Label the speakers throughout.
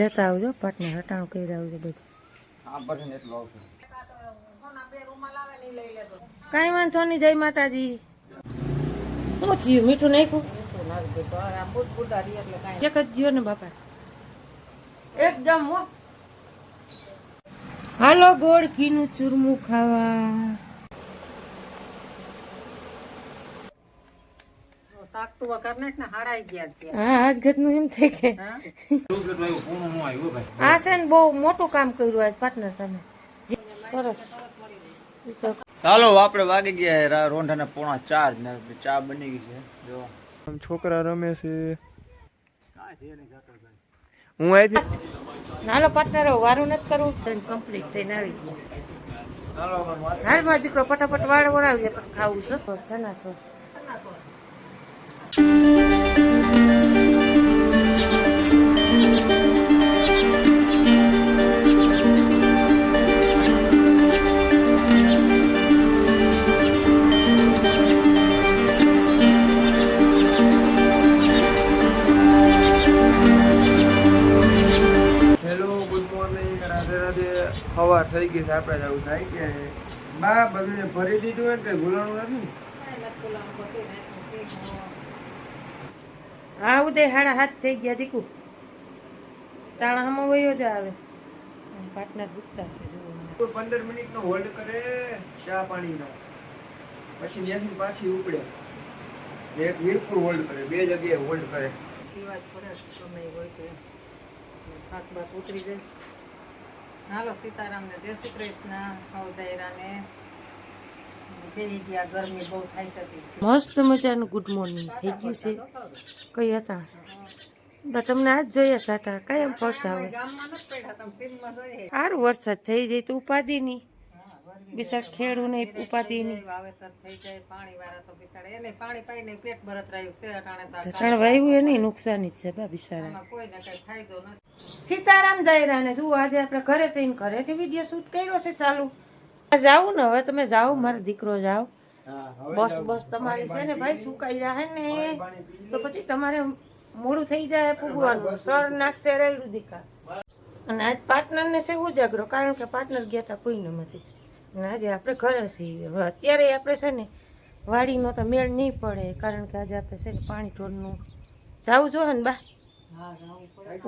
Speaker 1: લેતા આવજો પાટનર હટાણું કરી આવજો બધું. કાંઈ વાંધો નહીં. જય માતાજી. શું થયું? મીઠું નાખ્યું? એક જ ગયો ને બાપા એકદમ. હાલો ગોળ ઘીનું ચૂરમું ખાવા. હા આજ ઘરનું એમ થાય કે આ છે ને બહુ મોટું કામ કર્યું આજ પાર્ટનર સામે. સરસ.
Speaker 2: ચાલો આપણે વાગી ગયા રોંઢાના 3:45 ને ચા બની ગઈ છે. જો
Speaker 3: છોકરા રમે છે. હું અહીંથી
Speaker 1: નાનો પાર્ટનર વારું નથી કરવું. કમ્પ્લીટ થઈને આવી ગયા. હાલમાં દીકરો ફટાફટ વાળ વરાવી જાય પછી ખાવું છે. ચના છો
Speaker 3: સવાર થઈ ગઈ છે. આપણે જવું થાય કે બા બધું ભરી દીધું હોય કે ભૂલાણું નથી.
Speaker 1: હા ઉદય 7:30 થઈ ગયા. દીકુ તાણા હમો વયો જ આવે. પાર્ટનર ગુસ્સા છે.
Speaker 3: 15 મિનિટનો હોલ્ડ કરે ચા પાણીનો, પછી ત્યાંથી પાછી ઉપડે. એક વીરપુર હોલ્ડ કરે, 2 જગ્યાએ હોલ્ડ કરે.
Speaker 1: ઉતરી જાય. હાલો સીતારામ ને જય શ્રી કૃષ્ણ. હવદાયરાને બેહી ગયા. ગરમી બહુ થાય છે. મસ્ત મજાનું ગુડ મોર્નિંગ થઈ ગયું છે. કઈ હતા તમને આજ જોઈએ સાટા કાયમ પડતા હોય. સારું વરસાદ થઈ જાય તો ઉપાધિ નહીં. બિચાર ખેડૂ નહીં ઉપાધિ નહીં. વાયુ એ નહીં નુકસાન જ છે બિચારા. સીતારામ દાયરા ને જુઓ આજે આપણે ઘરે જઈને ઘરેથી વિડીયો શૂટ કર્યો છે. ચાલુ જાવું ને હવે તમે જાઓ. મારો દીકરો જાઓ. બસ બસ તમારી છે ને ભાઈ સુકાઈ જાય ને તો પછી તમારે મોડું થઈ જાય પૂગવાનું. સર નાખશે રેલું દીકા. અને આજ પાર્ટનર ને છે ઉજાગરો, કારણ કે પાર્ટનર ગયા હતા કોઈ નથી. અને આજે આપણે ઘરે છીએ. હવે અત્યારે આપણે છે ને વાડીનો તો મેળ નહીં પડે, કારણ કે આજે આપણે છે ને પાણી ઢોરનું જવું જોઈએ ને બા.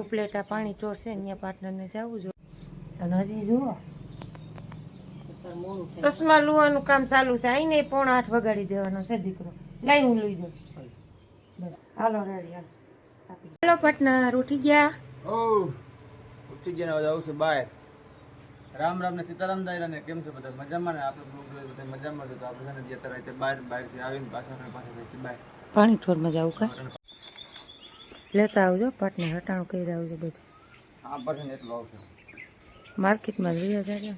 Speaker 1: ઉપલેટા પાણી ઢોર છે ત્યાં પાર્ટનરને જવું જોઈએ. અને હજી જુઓ ચશ્મા લુવાનું કામ ચાલુ છે. આઈને 7:45 વગાડી દેવાનો છે દીકરો. લાઈ હું લઈ દઉં. બસ હાલો રેડી હાલો પાર્ટનર ઉઠી ગયા.
Speaker 2: ઉઠી ગયા જાવ છે બહાર. રામ રામ ને સીતારામ દાયરા ને કેમ છે બધા મજામાં ને? આપણે બધા મજામાં છે. તો આપણે છે ને અત્યારે બહારથી આવીને પાછા બહાર
Speaker 1: પાણી ઠોરમાં જવું કા લેતા આવજો. પાર્ટનર હટાણું કરી આવજો બધું.
Speaker 2: હા બસ એટલું આવશે.
Speaker 1: માર્કેટમાં લઈ જાય.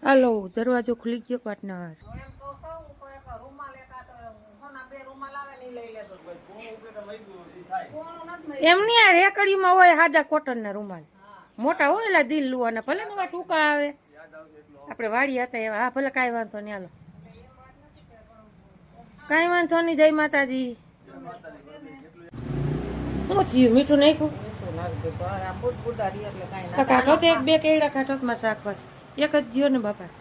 Speaker 1: હાલો દરવાજો ખુલી ગયો પાર્ટનર. એમ નહીં આ રેકડીમાં હોય સાદા કોટનના રૂમાલ મોટા હોય એલા દિલ લુવાના. ભલે નવા ટૂંકા આવે. આપણે વાડી હતા એવા. હા ભલે કાંઈ વાંધો નહીં. હાલો કાંઈ વાંધો નહીં. જય માતાજી. શું થયું? મીઠું નાખ્યું? કાઢો તો 1-2 કેળા કાઢો માં શાકભાજી. એક જ ગયો ને બાપા.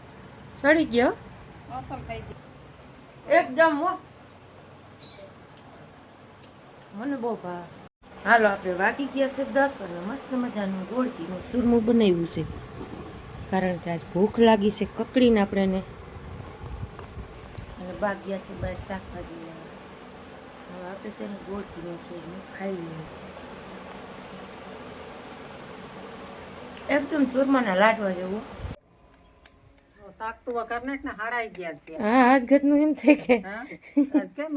Speaker 1: સડી ગયો એકદમ. મને બહુ ભાવ. હાલો આપણે વાગી ગયા છે 10 અને મસ્ત મજાનું ગોળકીનું ચૂરમું બનાવ્યું છે, કારણ કે આજ ભૂખ લાગી છે. કકડીને આપણે અને બાગ્યા છે બહાર શાકભાજી લેવા. હવે આપણે છે ને ગોળકીનું ચૂરમું ખાઈ લઈએ. એકદમ ચૂરમાના લાડવા જેવું. શાક તો વઘાર નાખ ને હાડાઈ ગયા. હા આજ ઘરનું એમ થાય કે કેમ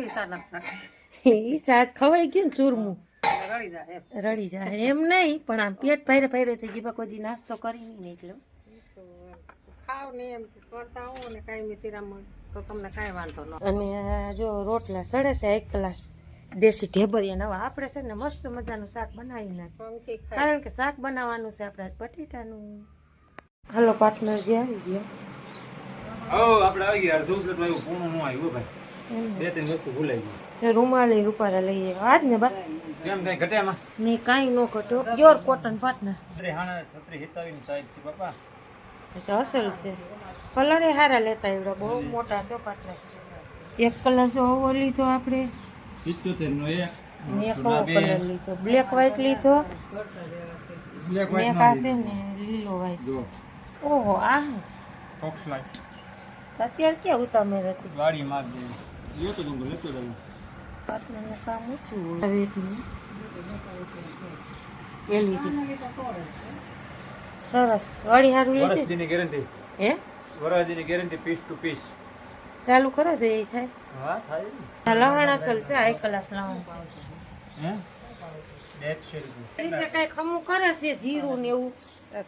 Speaker 1: ઈ સાત ખવાઈ ગયું ને ચૂરમું રડી જાય એમ નહીં, પણ આમ પેટ ભારે ભારે થઈ ગયું. કોઈ નાસ્તો કરી નહીં એટલે ખાવ ને એમ કરતા હોવ ને કાંઈ મિતિરામાં તો તમને કાંઈ વાંધો ન. અને જો રોટલા સડે છે 1 ગ્લાસ દેશી ઢેબરિયા. હવે આપણે છે ને મસ્ત મજાનું શાક બનાવી નાખીએ, કારણ કે શાક બનાવવાનું છે આપણે બટેટાનું. હાલો પાર્ટનર જે આવી ગયા.
Speaker 2: આપણે આવી ગયા. અડધું પ્લેટ પૂર્ણ ન આવ્યું ભાઈ. બે ત્રણ વસ્તુ ભૂલાઈ ગઈ.
Speaker 1: જે રૂમાલી રૂપારા લઈએ આજ ને બા
Speaker 2: કેમ કઈ ઘટે એમાં?
Speaker 1: નહીં કાંઈ ન ઘટ્યો પ્યોર કોટન પાટનર
Speaker 2: છત્રી હિતાવીની સાઈઝ છે બાપા.
Speaker 1: એટલે અસલ છે કલર એ સારા લેતા એવડા બહુ મોટા છે પાટનર એક કલર જો ઓવો લીધો આપણે
Speaker 2: 75 નો એક.
Speaker 1: ને એક ઓવો કલર લીધો બ્લેક વ્હાઈટ લીધો
Speaker 2: બ્લેક
Speaker 1: ને એક આ છે ને લીલો વ્હાઈટ
Speaker 2: જો
Speaker 1: ઓહો આ
Speaker 2: ફોક્સ લાઈટ
Speaker 1: અત્યારે ક્યાં ઉતામેર હતી
Speaker 2: વાડી માર દે. જો તો ગંગો લેતો રહું.
Speaker 1: પાટનરનું કામ ઓછું હોય રેટનું એ લીધી સરસ વાળી સારું લીધી
Speaker 2: વરસદીની ગેરંટી.
Speaker 1: હે
Speaker 2: વરસદીની ગેરંટી પીસ ટુ પીસ.
Speaker 1: ચાલુ કરો છો એ થાય
Speaker 2: હા થાય ને.
Speaker 1: આ લહણ અસલ છે હાઈ ક્લાસ લહણ છે
Speaker 2: હે 150 રૂપિયા.
Speaker 1: એ રીતે કઈ ખમું કરે છે જીરું ને એવું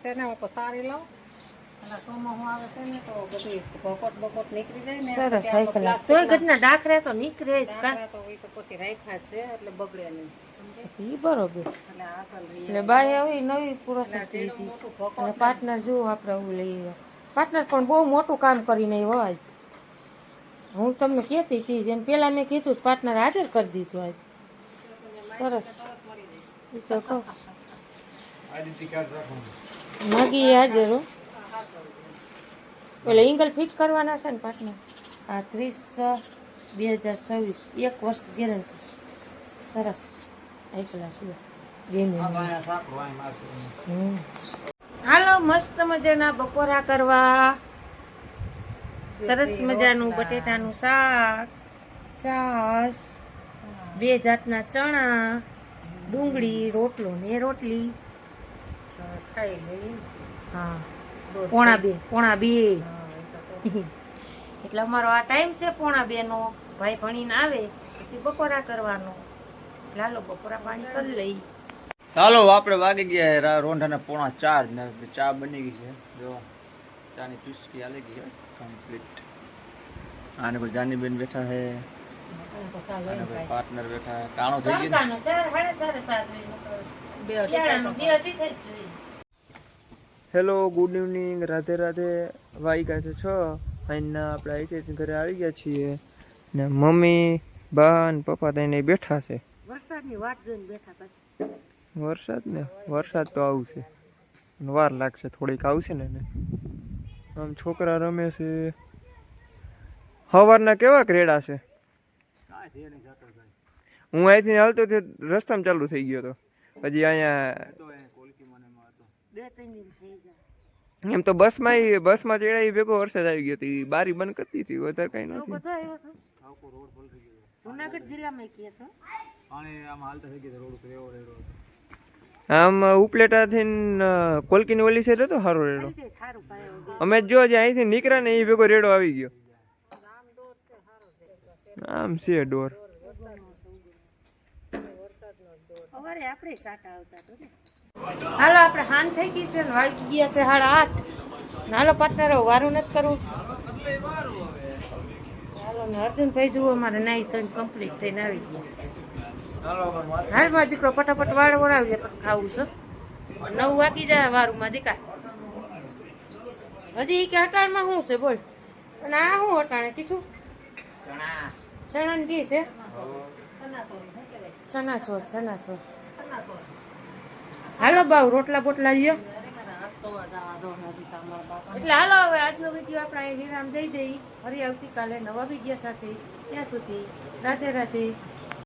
Speaker 4: તેના ઉપર તારી લઉં અને ચોમાસું આવે છે ને તો બધી બકોટ બકોટ નીકળી જાય ને
Speaker 1: સરસ હાઈ ક્લાસ તોય ઘટના ડાખરે તો નીકળે જ કા
Speaker 4: તારા તો એ તો પછી રાખ્યા જ છે એટલે બગડે નહીં
Speaker 1: ઈ બરોબર
Speaker 4: એટલે આસલ રહી
Speaker 1: એટલે બાય આવી નવી પ્રોસેસ લીધી
Speaker 4: મોટું ભોકો
Speaker 1: અને પાર્ટનર જુઓ આપણે એવું લઈએ પાર્ટનર પણ બહુ મોટું કામ કરીને આવ્યો આજ હું તમને કહેતી હતી જેને પહેલાં મેં કીધું પાર્ટનર હાજર કરી દીધું આજ સરસ એ તો કહું
Speaker 2: આઈડેન્ટિટી કાર્ડ રાખવાનું.
Speaker 1: માગી હાજર હો એટલે એંગલ ફિટ કરવાના છે ને પાર્ટનર આ 30/6/2026 1 વર્ષ ગેરંટી સરસ હાઈ ક્લાસ ગેમિંગ
Speaker 2: આ બાયા સાકરો આય મારતો.
Speaker 1: હાલો મસ્ત મજાના બપોરા કરવા સરસ મજાનું બટેટાનું શાક છાશ 2 જાતના ચણા ડુંગળી રોટલો ને રોટલી
Speaker 4: ખાઈ લઈ
Speaker 1: હા પોણા બે એટલે અમારો આ ટાઈમ છે પોણા 2 નો ભાઈ ભણીને આવે પછી બપોરા કરવાનો એટલે હાલો બપોરા પાણી કરી લઈ
Speaker 2: ચાલો આપણે વાગી ગયા રોંઢાના 3:45 ને ચા બની ગઈ છે. જો ચાની ચુસ્કી આલી ગઈ છે કમ્પ્લીટ. આને કોઈ જાનીબેન બેઠા છે અને કોઈ પાર્ટનર બેઠા છે. કાણો થઈ ગયો ને?
Speaker 1: તડકાનો 4:30 શિયાળાનું 2 અઢી થઈ જ જોઈએ.
Speaker 3: Hello good evening Radhe Radhe વાગ્યા છે 6 અહીંના આપણે આઈથી ઘરે આવી ગયા છીએ ને મમ્મી બા ને પપ્પા થઈને બેઠા છે
Speaker 1: વરસાદની વાટ જોઈને બેઠા પછી
Speaker 3: વરસાદ તો આવશે વાર લાગશે થોડીક આવશે ને એને. આમ છોકરા રમે છે સવારના કેવા રેડા છે. હું અહીંથી હાલતો તે રસ્તામાં ચાલુ થઈ ગયો હતો હજી અહીંયા
Speaker 1: 2-3 દિન થઈ જાય
Speaker 3: એમ તો બસમાં ચડાવી ભેગો વરસાદ આવી ગયો હતો બારી બંધ કરતી હતી વધારે કઈ
Speaker 1: એવું
Speaker 3: નથી.
Speaker 1: બધું આવ્યો હતો જુનાગઢ જિલ્લામાં કહે છે
Speaker 2: પાણી આમ હાલતા થઈ ગયા રોડ ઉપર એવો રેડો હતો.
Speaker 3: આમ ઉપલેટા થી કોલકીની ઓલી સાઈડ હતો સારો રેડો.
Speaker 1: સારું પાયો
Speaker 3: અમે જો જે અહીંથી નીકળ્યા ને એ ભેગો રેડો આવી ગયો. આમ છે ડોર.
Speaker 1: અમારે આપણે સાટા આવતા તો ને હાલો આપણે હાન થઈ ગઈ છે ને વાગી ગયા છે 8:30 હાલો પાર્ટનર વારું નથી કરવું હાલો ને અર્જુનભાઈ જુઓ અમારે નાઈ થઈને કમ્પ્લીટ થઈને આવી ગયા હાલમાં દીકરો ફટાફટ વાળ વરાવી લે પછી ખાવું છે 9 વાગી જાય વારુંમાં દીકા હજી કે અટાણમાં શું છે બોલ અને આ શું અટાણે કીધું ચણાની ડીશ છે ચણાસોર હાલો બાવ રોટલા બોટલા લ્યો એટલે હાલો હવે આજનો વિડીયો આપણે અહીં વિરામ દઈ દઈ ફરી આવતીકાલે નવા વિડીયો સાથે ત્યાં સુધી રાધે રાધે